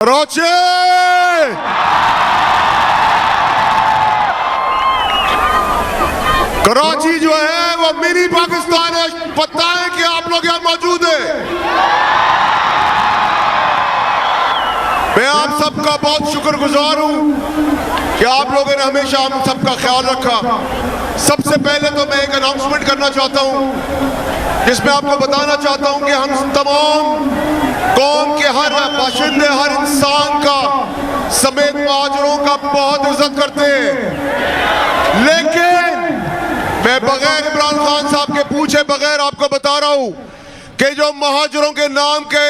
कराची कराची जो है वो मिनी पाकिस्तान है। पता है कि आप लोग यहां मौजूद हैं। मैं आप सबका बहुत शुक्रगुजार हूं कि आप लोगों ने हमेशा हम सबका ख्याल रखा। सबसे पहले तो मैं एक अनाउंसमेंट करना चाहता हूं जिसमें आपको बताना चाहता हूं कि हम तमाम कौम के हर बाशिंदे, हर इंसान का समेत महाजरों का बहुत इज्जत करते हैं। लेकिन मैं बगैर इमरान खान साहब के पूछे बगैर आपको बता रहा हूं कि जो महाजरों के नाम के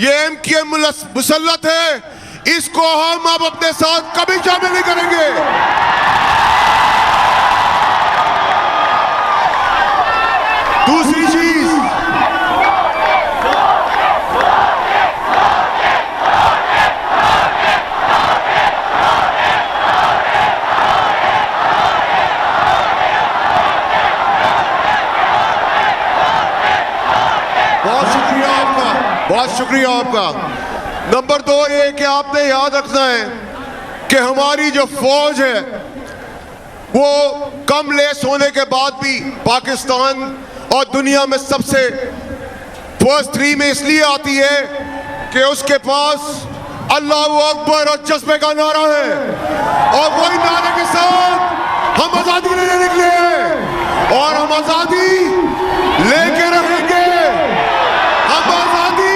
ये एमकेएम मुसल्लत है, इसको हम अब अपने साथ कभी शामिल नहीं करेंगे। दूसरी चीज, बहुत शुक्रिया आपका। नंबर 2 ये कि आपने याद रखना है कि हमारी जो फौज है वो कम लेस होने के बाद भी पाकिस्तान और दुनिया में सबसे फर्स्ट 3 में इसलिए आती है कि उसके पास अल्लाहू अकबर और जज्बे का नारा है, और वही नारे के साथ हम आजादी लेने निकले हैं और हम आजादी लेके रहेंगे। हम आजादी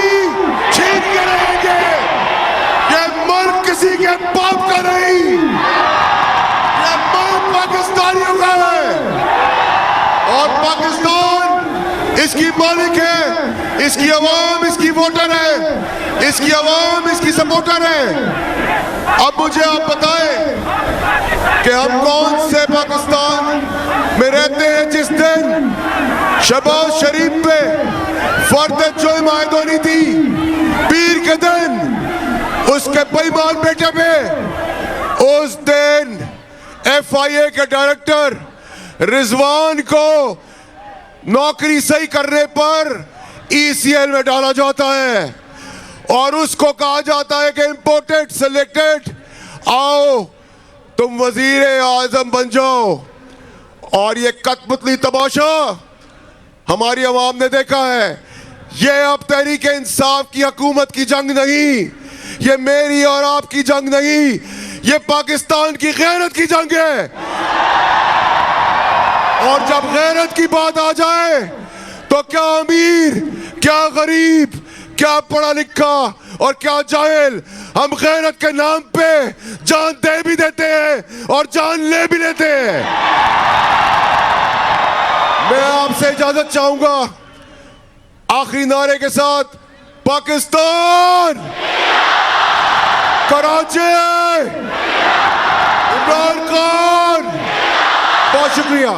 छीन के रहेंगे। ये मुल्क किसी के बाप का नहीं, ये मुल्क पाकिस्तानियों का है और पाकिस्तान इसकी मालिक है, इसकी अवाम इसकी वोटर है, इसकी अवाम इसकी सपोर्टर है। अब मुझे आप बताएं कि हम कौन से पाकिस्तान में रहते हैं जिस दिन शहबाज शरीफ पे फर्द जुल्म आयद होनी थी, पीर के दिन उसके बेईमान बेटे पे उस दिन FIA के डायरेक्टर रिजवान को नौकरी सही करने पर ECL में डाला जाता है और उसको कहा जाता है कि इंपोर्टेड सिलेक्टेड, आओ तुम वजीर आजम बन जाओ। और ये कठपुतली तमाशा हमारी आवाम ने देखा है। ये अब तहरीक इंसाफ की हुकूमत की जंग नहीं, ये मेरी और आपकी जंग नहीं, ये पाकिस्तान की गैरत की जंग है। और जब गैरत की बात आ जाए तो क्या अमीर, क्या गरीब, क्या पढ़ा लिखा और क्या जाहिल, हम गैरत के नाम पे जान दे भी देते हैं और जान ले भी लेते हैं। मैं आपसे इजाजत चाहूंगा आखिरी नारे के साथ, पाकिस्तान, कराची, इमरान खान। बहुत शुक्रिया।